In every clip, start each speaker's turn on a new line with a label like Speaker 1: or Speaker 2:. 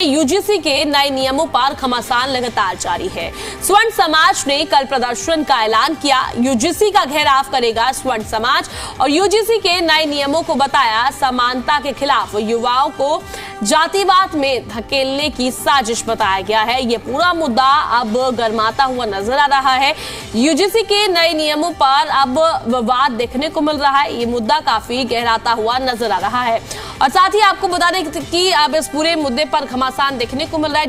Speaker 1: UGC के नए नियमों पर घमासान लगातार जारी है। स्वर्ण समाज ने कल प्रदर्शन का ऐलान किया। यूजीसी का घेराव करेगा स्वर्ण समाज और यूजीसी के नए नियमों को बताया समानता के खिलाफ युवाओं को जातिवाद में धकेलने की साजिश बताया गया है। ये पूरा मुद्दा अब गर्माता हुआ नजर आ रहा है। यूजीसी के नए नियमों पर अब विवाद देखने को मिल रहा है। ये मुद्दा काफी गहराता हुआ नजर आ रहा है और साथ ही आपको बता दें कि अब इस पूरे मुद्दे पर घमासान देखने को मिल रहा है।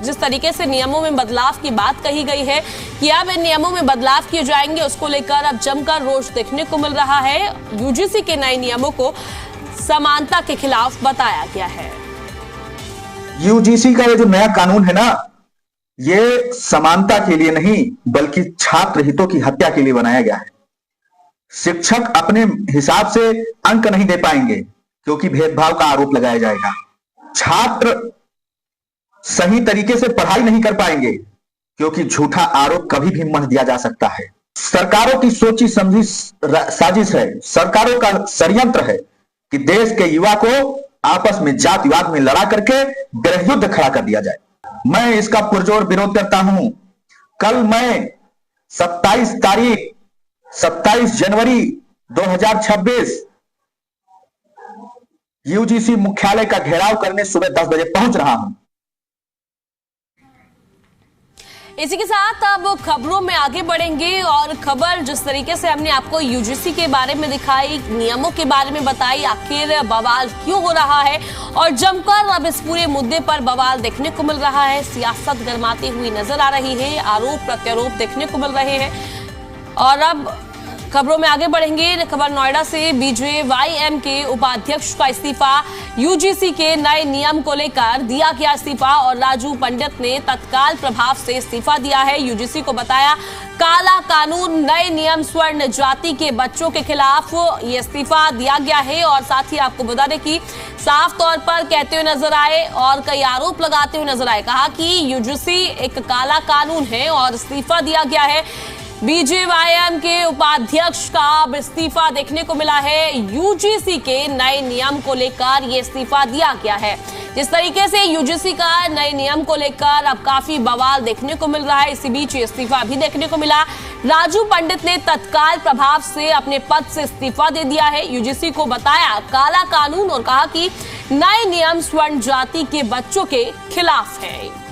Speaker 1: जिस तरीके से नियमों में बदलाव की बात कही गई है कि अब इन नियमों में बदलाव किए जाएंगे, उसको लेकर अब जमकर रोष देखने को मिल रहा है। यूजीसी के नए नियमों को समानता के खिलाफ बताया गया है।
Speaker 2: यूजीसी का ये जो नया कानून है ना, ये समानता के लिए नहीं बल्कि छात्र हितों की हत्या के लिए बनाया गया है। शिक्षक अपने हिसाब से अंक नहीं दे पाएंगे क्योंकि भेदभाव का आरोप लगाया जाएगा। छात्र सही तरीके से पढ़ाई नहीं कर पाएंगे क्योंकि झूठा आरोप कभी भी मढ़ दिया जा सकता है। सरकारों की सोची समझी साजिश है, सरकारों का षड्यंत्र है कि देश के युवा को आपस में जातिवाद में लड़ा करके गृहयुद्ध खड़ा कर दिया जाए। मैं इसका पुरजोर विरोध करता हूं। कल मैं 27 जनवरी 2026 यूजीसी मुख्यालय का घेराव करने सुबह 10 बजे पहुंच रहा हूं।
Speaker 1: इसी के साथ अब खबरों में आगे बढ़ेंगे और खबर जिस तरीके से हमने आपको यूजीसी के बारे में दिखाई, नियमों के बारे में बताई, आखिर बवाल क्यों हो रहा है और जमकर अब इस पूरे मुद्दे पर बवाल देखने को मिल रहा है। सियासत गरमाती हुई नजर आ रही है, आरोप प्रत्यारोप देखने को मिल रहे हैं और अब खबरों में आगे बढ़ेंगे। खबर नोएडा से बीजेवाईएम के उपाध्यक्ष का इस्तीफा, यूजीसी के नए नियम को लेकर दिया गया इस्तीफा और राजू पंडित ने तत्काल प्रभाव से इस्तीफा दिया है। यूजीसी को बताया काला कानून, नए नियम स्वर्ण जाति के बच्चों के खिलाफ ये इस्तीफा दिया गया है और साथ ही आपको बता दें कि साफ तौर पर कहते हुए नजर आए और कई आरोप लगाते हुए नजर आए। कहा कि यूजीसी एक काला कानून है और इस्तीफा दिया गया है। बीजेवाईएम के उपाध्यक्ष का अब इस्तीफा देखने को मिला है। यूजीसी के नए नियम को लेकर यह इस्तीफा दिया गया है। जिस तरीके से यूजीसी का नए नियम को लेकर अब काफी बवाल देखने को मिल रहा है, इसी बीच इस्तीफा भी देखने को मिला। राजू पंडित ने तत्काल प्रभाव से अपने पद से इस्तीफा दे दिया है। यूजीसी को बताया काला कानून और कहा कि नए नियम स्वर्ण जाति के बच्चों के खिलाफ है।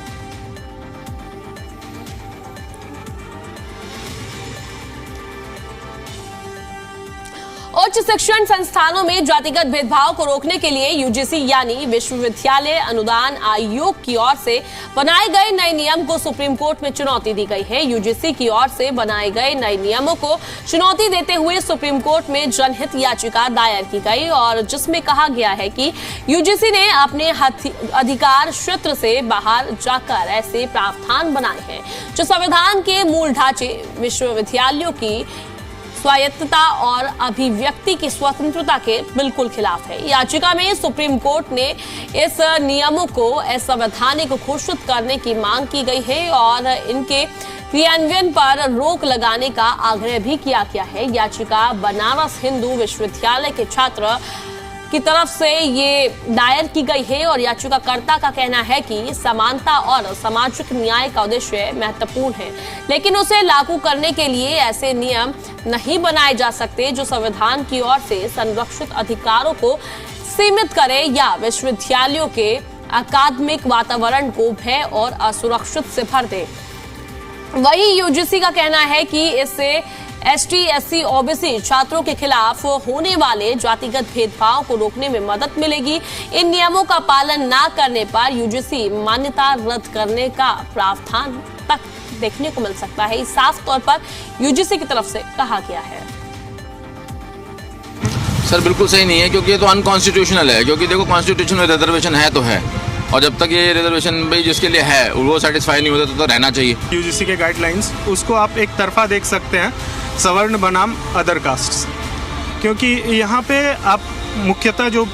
Speaker 1: उच्च शिक्षण संस्थानों में जातिगत भेदभाव को रोकने के लिए यूजीसी यानी विश्वविद्यालय अनुदान आयोग की ओर से बनाए गए नए नियम को सुप्रीम कोर्ट में चुनौती दी गई है। यूजीसी की ओर से बनाए गए नए नियमों को चुनौती देते हुए सुप्रीम कोर्ट में जनहित याचिका दायर की गई और जिसमें कहा गया है कि यूजीसी ने अपने अधिकार क्षेत्र से बाहर जाकर ऐसे प्रावधान बनाए हैं जो संविधान के मूल ढांचे, विश्वविद्यालयों की स्वायत्तता और अभिव्यक्ति की स्वतंत्रता के बिल्कुल खिलाफ है। याचिका में सुप्रीम कोर्ट ने इस नियमों को असंवैधानिक घोषित करने की मांग की गई है और इनके क्रियान्वयन पर रोक लगाने का आग्रह भी किया गया है। याचिका बनारस हिंदू विश्वविद्यालय के छात्र की तरफ से ये दायर की गई है और याचिकाकर्ता का कहना है कि समानता और सामाजिक न्याय का उद्देश्य महत्वपूर्ण है, लेकिन उसे लागू करने के लिए ऐसे नियम नहीं बनाए जा सकते जो संविधान की ओर से संरक्षित अधिकारों को सीमित करे या विश्वविद्यालयों के अकादमिक वातावरण को भय और असुरक्षित से भर दे। वही यूजीसी का कहना है कि इससे एसटी, एससी, ओबीसी छात्रों के खिलाफ होने वाले जातिगत भेदभाव को रोकने में मदद मिलेगी। इन नियमों का पालन न करने पर यूजीसी मान्यता रद्द करने का प्रावधान तक देखने को मिल सकता है। साफ तौर पर यूजीसी की तरफ से कहा गया है।
Speaker 3: सर बिल्कुल सही नहीं है क्योंकि ये तो अनकॉन्स्टिट्यूशनल है। क्योंकि देखो कॉन्स्टिट्यूशन में रिजर्वेशन है तो है और जब तक ये रिजर्वेशन भाई जिसके लिए है वो सेटिस्फाई नहीं होता तो रहना चाहिए।
Speaker 4: यूजीसी के गाइडलाइंस उसको आप एक तरफा देख सकते हैं, सवर्ण बनाम अदर कास्ट्स, क्योंकि यहाँ पे आप मुख्यतः जो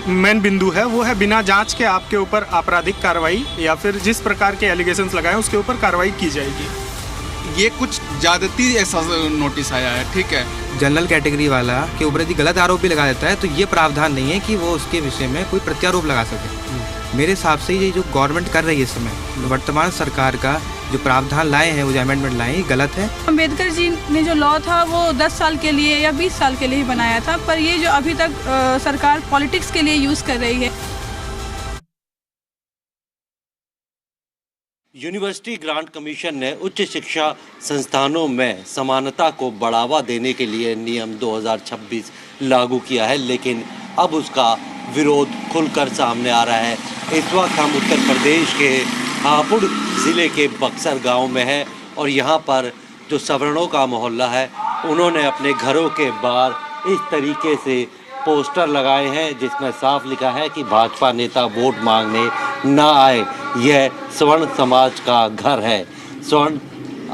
Speaker 4: मेन बिंदु है वो है बिना जांच के आपके ऊपर आपराधिक कार्रवाई या फिर जिस प्रकार के एलिगेशंस लगाए उसके ऊपर कार्रवाई की जाएगी।
Speaker 5: ये कुछ ज्यादती ऐसा नोटिस आया है, ठीक है।
Speaker 6: जनरल कैटेगरी वाला के ऊपर यदि गलत आरोप भी लगा देता है तो ये प्रावधान नहीं है कि वो उसके विषय में कोई प्रत्यारोप लगा सके। मेरे हिसाब से ये जो गवर्नमेंट कर रही है इस समय, वर्तमान सरकार का जो प्रावधान लाए हैं, वो जो अमेंडमेंट लाए हैं, ये गलत है।
Speaker 7: अम्बेडकर जी ने जो लॉ था वो 10 साल के लिए या 20 साल के लिए ही बनाया था, पर ये जो अभी तक सरकार पॉलिटिक्स के लिए यूज़ कर रही है।
Speaker 8: यूनिवर्सिटी ग्रांट कमीशन ने उच्च शिक्षा संस्थानों में समानता को बढ़ावा देने के लिए नियम 2026 लागू किया है, लेकिन अब उसका विरोध खुलकर सामने आ रहा है। इस वक्त हम उत्तर प्रदेश के हापुड़ ज़िले के बक्सर गांव में है और यहाँ पर जो सवर्णों का मोहल्ला है, उन्होंने अपने घरों के बाहर इस तरीके से पोस्टर लगाए हैं जिसमें साफ लिखा है कि भाजपा नेता वोट मांगने ना आए। यह स्वर्ण समाज का घर है, स्वर्ण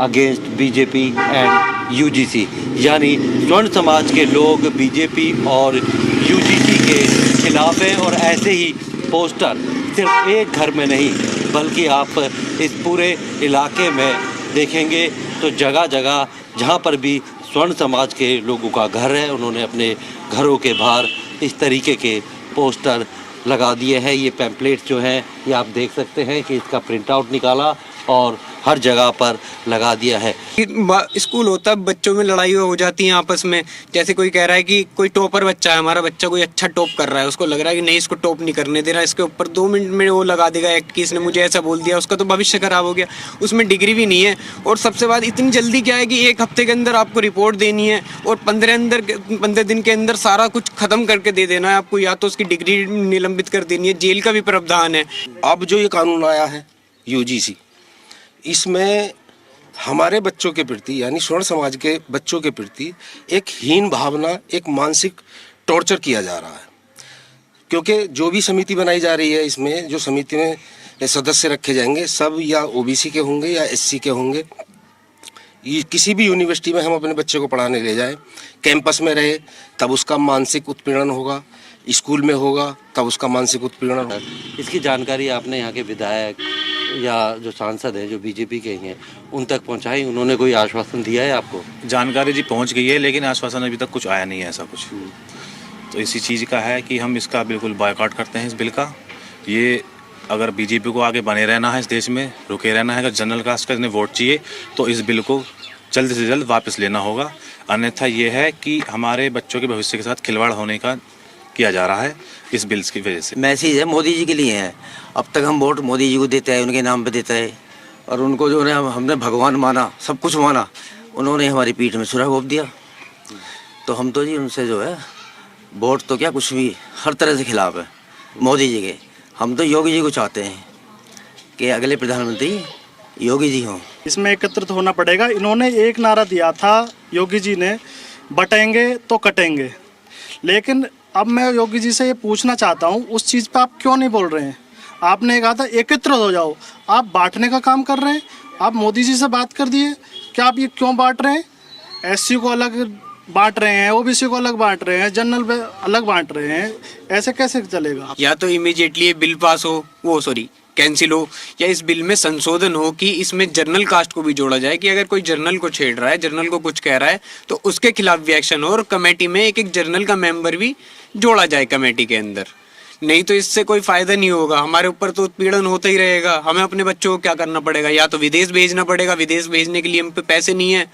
Speaker 8: अगेंस्ट बीजेपी एंड यूजीसी, यानी स्वर्ण समाज के लोग बीजेपी और यूजीसी के खिलाफ हैं। और ऐसे ही पोस्टर सिर्फ एक घर में नहीं बल्कि आप इस पूरे इलाके में देखेंगे तो जगह जगह जहाँ पर भी स्वर्ण समाज के लोगों का घर है, उन्होंने अपने घरों के बाहर इस तरीके के पोस्टर लगा दिए हैं। ये पैम्पलेट्स जो हैं ये आप देख सकते हैं कि इसका प्रिंट आउट निकाला और हर जगह पर लगा दिया है।
Speaker 6: स्कूल होता बच्चों में लड़ाई हो जाती है आपस में, जैसे कोई कह रहा है कि कोई टॉपर बच्चा है, हमारा बच्चा कोई अच्छा टॉप कर रहा है, उसको लग रहा है कि नहीं इसको टॉप नहीं करने दे रहा, इसके ऊपर 2 मिनट में वो लगा देगा एक्ट की, इसने मुझे ऐसा बोल दिया, उसका तो भविष्य खराब हो गया। उसमें डिग्री भी नहीं है और सबसे बात इतनी जल्दी क्या है कि 1 हफ्ते के अंदर आपको रिपोर्ट देनी है और 15 दिन के अंदर सारा कुछ खत्म करके दे देना है आपको, या तो उसकी डिग्री निलंबित कर देनी है, जेल का भी प्रावधान है।
Speaker 9: अब जो ये कानून आया है यूजीसी, इसमें हमारे बच्चों के प्रति यानी स्वर्ण समाज के बच्चों के प्रति एक हीन भावना, एक मानसिक टॉर्चर किया जा रहा है। क्योंकि जो भी समिति बनाई जा रही है, इसमें जो समिति में सदस्य रखे जाएंगे सब या ओबीसी के होंगे या एससी के होंगे। ये किसी भी यूनिवर्सिटी में हम अपने बच्चे को पढ़ाने ले जाएं, कैंपस में रहे तब उसका मानसिक उत्पीड़न होगा, स्कूल में होगा तब उसका मानसिक उत्पीड़न होगा।
Speaker 8: इसकी जानकारी आपने यहाँ के विधायक या जो सांसद हैं जो बीजेपी के हैं उन तक पहुँचाई? उन्होंने कोई आश्वासन दिया है आपको?
Speaker 10: जानकारी जी पहुँच गई है, लेकिन आश्वासन अभी तक कुछ आया नहीं है ऐसा कुछ। तो इसी चीज़ का है कि हम इसका बिल्कुल बायकॉट करते हैं इस बिल का। ये अगर बीजेपी को आगे बने रहना है, इस देश में रुके रहना है, अगर जनरल कास्ट का इन्हें वोट चाहिए तो इस बिल को जल्द से जल्द वापस लेना होगा। अन्यथा ये है कि हमारे बच्चों के भविष्य के साथ खिलवाड़ होने का किया जा रहा है इस बिल्स की वजह से।
Speaker 11: मैसेज है मोदी जी के लिए है। अब तक हम वोट मोदी जी को देते हैं, उनके नाम पे देते हैं और उनको जो है हमने भगवान माना, सब कुछ माना, उन्होंने हमारी पीठ में छुरा घोंप दिया। तो हम तो जी उनसे जो है वोट तो क्या कुछ भी हर तरह से खिलाफ है मोदी जी के। हम तो योगी जी को चाहते हैं कि अगले प्रधानमंत्री योगी जी हों।
Speaker 4: इसमें एकत्रित होना पड़ेगा। इन्होंने एक नारा दिया था योगी जी ने, बटेंगे तो कटेंगे। लेकिन अब मैं योगी जी से ये पूछना चाहता हूँ, उस चीज़ पे आप क्यों नहीं बोल रहे हैं? आपने कहा था एकत्रित हो जाओ, आप बांटने का काम कर रहे हैं। आप मोदी जी से बात कर दिए, क्या आप ये क्यों बांट रहे हैं? एससी को अलग बांट रहे हैं, ओबीसी को अलग बांट रहे हैं, जनरल पे अलग बांट रहे हैं, ऐसे कैसे चलेगा?
Speaker 6: या तो इमीडिएटली ये बिल पास हो, कैंसिल हो, या इस बिल में संशोधन हो कि इसमें जर्नल कास्ट को भी जोड़ा जाए कि अगर कोई जर्नल को छेड़ रहा है, जर्नल को कुछ कह रहा है तो उसके खिलाफ भी एक्शन हो और कमेटी में एक जर्नल का मेंबर भी जोड़ा जाए कमेटी के अंदर। नहीं तो इससे कोई फायदा नहीं होगा, हमारे ऊपर तो उत्पीड़न होता ही रहेगा। हमें अपने बच्चों को क्या करना पड़ेगा? या तो विदेश भेजना पड़ेगा, विदेश भेजने के लिए हम पे पैसे नहीं है,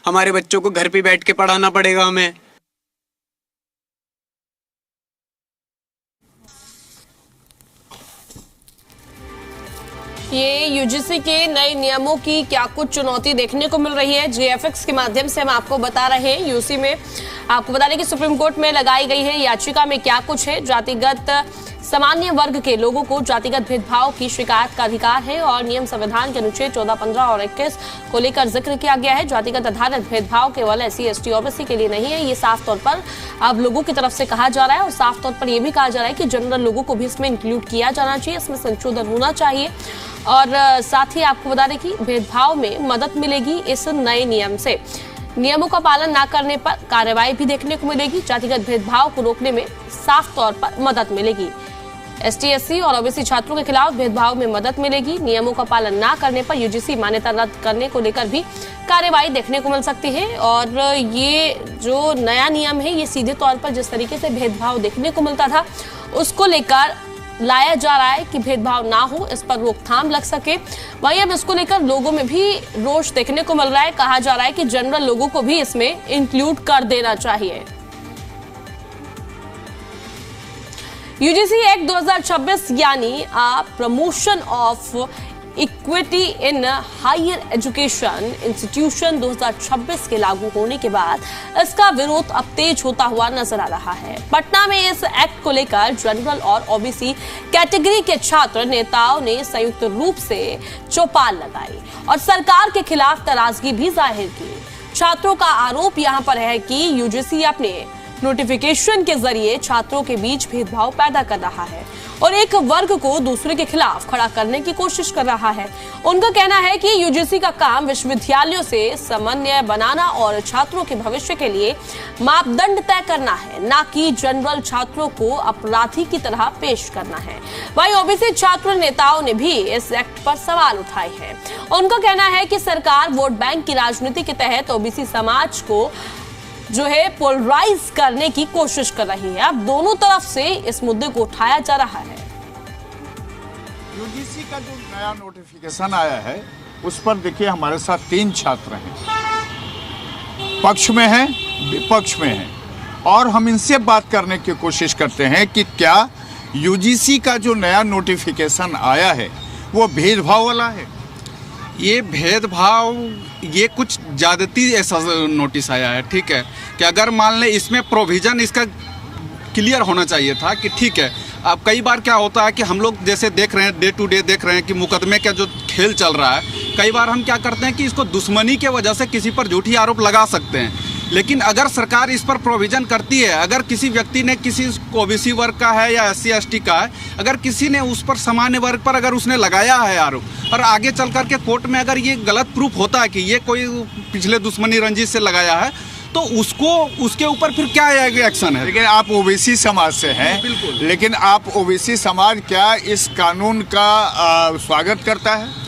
Speaker 6: हमारे बच्चों को घर पे बैठ के पढ़ाना पड़ेगा हमें।
Speaker 1: ये यूजीसी के नए नियमों की क्या कुछ चुनौती देखने को मिल रही है, जीएफएक्स के माध्यम से हम आपको बता रहे हैं। यूसी में आपको बता दें कि सुप्रीम कोर्ट में लगाई गई है याचिका में क्या कुछ है। जातिगत सामान्य वर्ग के लोगों को जातिगत भेदभाव की शिकायत का अधिकार है और नियम संविधान के अनुच्छेद 14, 15 और 21 को लेकर जिक्र किया गया है। जातिगत आधारित भेदभाव केवल एससी, एसटी, ओबीसी के लिए नहीं है, ये साफ तौर पर अब लोगों की तरफ से कहा जा रहा है और साफ तौर पर यह भी कहा जा रहा है कि जनरल लोगों को भी इसमें इंक्लूड किया जाना चाहिए, इसमें संशोधन होना चाहिए। और साथ ही आपको बता दें कि भेदभाव में मदद मिलेगी इस नए नियम से। नियमों का पालन न करने पर कार्रवाई भी देखने को मिलेगी। जातिगत भेदभाव को रोकने में साफ तौर पर मदद मिलेगी। एसटी, एससी और ओबीसी छात्रों के खिलाफ भेदभाव में मदद मिलेगी। नियमों का पालन न करने पर यूजीसी मान्यता रद्द करने को लेकर भी कार्रवाई देखने को मिल सकती है। और ये जो नया नियम है, ये सीधे तौर पर जिस तरीके से भेदभाव देखने को मिलता था उसको लेकर लाया जा रहा है कि भेदभाव ना हो, इस पर रोकथाम लग सके। वहीं अब इसको लेकर लोगों में भी रोष देखने को मिल रहा है। कहा जा रहा है कि जनरल लोगों को भी इसमें इंक्लूड कर देना चाहिए। यूजीसी एक्ट 2026 यानी promotion of equity in higher education institution 2026 के लागू होने के बाद इसका विरोध अब तेज होता हुआ नजर आ रहा है। पटना में इस एक्ट को लेकर जनरल और ओबीसी कैटेगरी के छात्र नेताओं ने संयुक्त रूप से चौपाल लगाई और सरकार के खिलाफ नाराजगी भी जाहिर की। छात्रों का आरोप यहां पर है कि यूजीसी अपने नोटिफिकेशन के जरिए छात्रों के बीच भेदभाव पैदा कर रहा है और एक वर्ग को दूसरे के खिलाफ खड़ा करने की कोशिश कर रहा है। उनका कहना है कि यूजीसी का काम विश्वविद्यालयों से समन्वय बनाना और छात्रों के भविष्य के लिए मापदंड तय करना है, ना कि जनरल छात्रों को अपराधी की तरह पेश करना है। वहीं ओबीसी छात्र नेताओं ने भी इस एक्ट पर सवाल उठाए हैं। उनका कहना है कि सरकार वोट बैंक की राजनीति के तहत ओबीसी समाज को जो है पोलराइज करने की कोशिश कर रही है। अब दोनों तरफ से इस मुद्दे को उठाया जा रहा है।
Speaker 12: यूजीसी का जो नया नोटिफिकेशन आया है उस पर देखिए हमारे साथ 3 छात्र हैं, पक्ष में हैं, विपक्ष में हैं, और हम इनसे बात करने की कोशिश करते हैं कि क्या यूजीसी का जो नया नोटिफिकेशन आया है वो भेदभाव वाला है।
Speaker 5: ये भेदभाव, ये कुछ ज़्यादती ऐसा नोटिस आया है, ठीक है, कि अगर मान लें इसमें प्रोविज़न इसका क्लियर होना चाहिए था कि ठीक है। अब कई बार क्या होता है कि हम लोग जैसे देख रहे हैं, डे टू डे देख रहे हैं कि मुकदमे का जो खेल चल रहा है, कई बार हम क्या करते हैं कि इसको दुश्मनी के वजह से किसी पर झूठी आरोप लगा सकते हैं। लेकिन अगर सरकार इस पर प्रोविज़न करती है, अगर किसी व्यक्ति ने किसी ओबीसी वर्ग का है या SC ST का है, अगर किसी ने उस पर सामान्य वर्ग पर अगर उसने लगाया है आरोप और आगे चल कर के कोर्ट में अगर ये गलत प्रूफ होता है कि ये कोई पिछले दुश्मनी रंजिश से लगाया है, तो उसको उसके ऊपर फिर क्या एक्शन है।
Speaker 12: लेकिन आप ओबीसी समाज से हैं,
Speaker 5: बिल्कुल,
Speaker 12: लेकिन आप ओबीसी समाज क्या इस कानून का स्वागत करता है?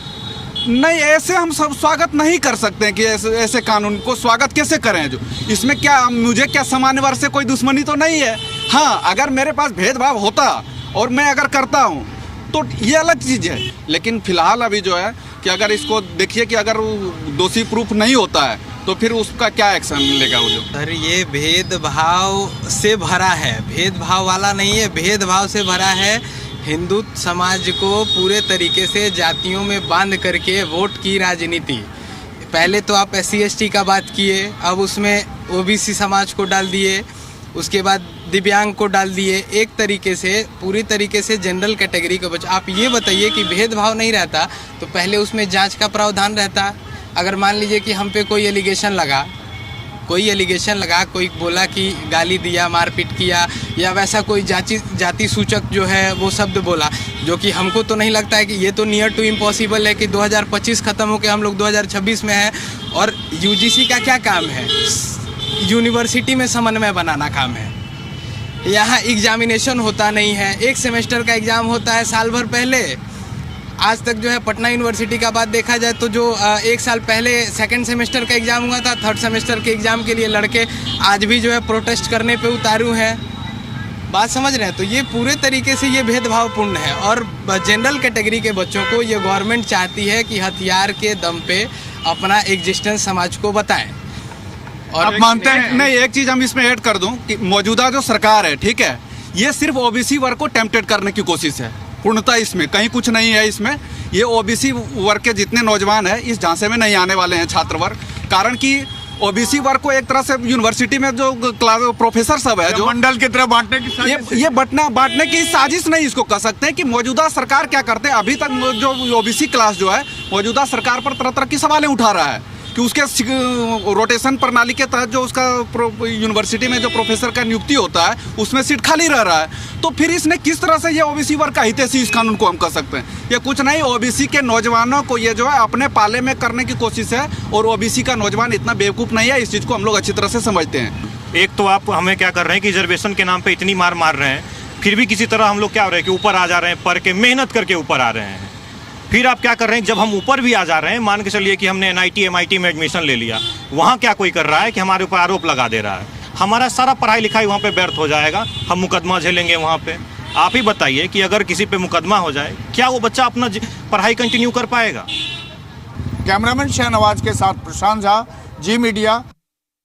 Speaker 5: नहीं, ऐसे हम सब स्वागत नहीं कर सकते हैं कि ऐसे कानून को स्वागत कैसे करें। जो इसमें क्या, मुझे क्या सामान्य वर्ग से कोई दुश्मनी तो नहीं है। हाँ, अगर मेरे पास भेदभाव होता और मैं अगर करता हूँ तो ये अलग चीज़ है। लेकिन फिलहाल अभी जो है कि अगर इसको देखिए कि अगर दोषी प्रूफ नहीं होता है तो फिर उसका क्या एक्शन मिलेगा। वो जो
Speaker 6: सर, ये भेदभाव से भरा है, भेदभाव वाला नहीं है, भेदभाव से भरा है। हिंदू समाज को पूरे तरीके से जातियों में बांध करके वोट की राजनीति। पहले तो आप SC ST का बात किए, अब उसमें ओबीसी समाज को डाल दिए, उसके बाद दिव्यांग को डाल दिए। एक तरीके से पूरी तरीके से जनरल कैटेगरी को आप ये बताइए कि भेदभाव नहीं रहता तो पहले उसमें जांच का प्रावधान रहता। अगर मान लीजिए कि हम पे कोई एलिगेशन लगा, कोई बोला कि गाली दिया, मारपीट किया, या वैसा कोई जाति सूचक जो है वो शब्द बोला, जो कि हमको तो नहीं लगता है कि ये तो नियर टू इम्पॉसिबल है कि 2025 ख़त्म होकर हम लोग 2026 में हैं। और यूजीसी का क्या काम है? यूनिवर्सिटी में समन्वय बनाना काम है। यहाँ एग्जामिनेशन होता नहीं है, एक सेमेस्टर का एग्ज़ाम होता है साल भर पहले। आज तक जो है पटना यूनिवर्सिटी का बात देखा जाए तो जो एक साल पहले सेकंड सेमेस्टर का एग्ज़ाम हुआ था, थर्ड सेमेस्टर के एग्ज़ाम के लिए लड़के आज भी जो है प्रोटेस्ट करने पे उतारू हैं। बात समझ रहे हैं? तो ये पूरे तरीके से ये भेदभावपूर्ण है। और जनरल कैटेगरी के बच्चों को ये गवर्नमेंट चाहती है कि हथियार के दम पे अपना एग्जिस्टेंस समाज को बताएं।
Speaker 5: और आप मानते हैं? नहीं, एक चीज़ हम इसमें ऐड कर दूं कि मौजूदा जो सरकार है, ठीक है, ये सिर्फ ओबीसी वर्ग को टेम्पटेड करने की कोशिश है। पूर्णतः इसमें कहीं कुछ नहीं है। इसमें ये ओबीसी वर्ग के जितने नौजवान हैं इस झांसे में नहीं आने वाले हैं, छात्र वर्ग। कारण कि ओबीसी वर्ग को एक तरह से यूनिवर्सिटी में जो प्रोफेसर सब है, जो
Speaker 12: मंडल की तरह बांटने की साजिश,
Speaker 5: ये बांटने की साजिश नहीं इसको कह सकते हैं। कि मौजूदा सरकार क्या करते हैं, अभी तक जो ओबीसी क्लास जो है मौजूदा सरकार पर तरह तरह की सवालें उठा रहा है कि उसके रोटेशन प्रणाली के तहत जो उसका यूनिवर्सिटी में जो प्रोफेसर का नियुक्ति होता है उसमें सीट खाली रह रहा है। तो फिर इसने किस तरह से ये ओबीसी वर्ग का हितैषी इस कानून को हम कर सकते हैं? ये कुछ नहीं, ओबीसी के नौजवानों को ये जो है अपने पाले में करने की कोशिश है। और ओबीसी का नौजवान इतना बेवकूफ़ नहीं है, इस चीज़ को हम लोग अच्छी तरह से समझते हैं।
Speaker 13: एक तो आप हमें क्या कर रहे हैं कि रिजर्वेशन के नाम पर इतनी मार रहे हैं, फिर भी किसी तरह हम लोग क्या हो रहे हैं कि ऊपर आ जा रहे हैं, पढ़ के मेहनत करके ऊपर आ रहे हैं। फिर आप क्या कर रहे हैं, जब हम ऊपर भी आ जा रहे हैं, मान के चलिए कि हमने NIT MIT में एडमिशन ले लिया, वहाँ क्या कोई कर रहा है कि हमारे ऊपर आरोप लगा दे रहा है। हमारा सारा पढ़ाई लिखाई वहाँ पे व्यर्थ हो जाएगा, हम मुकदमा झेलेंगे वहाँ पे। आप ही बताइए कि अगर किसी पे मुकदमा हो जाए, क्या वो बच्चा अपना पढ़ाई कंटिन्यू कर पाएगा?
Speaker 12: कैमरामैन शाहनवाज के साथ प्रशांत झा, जी मीडिया,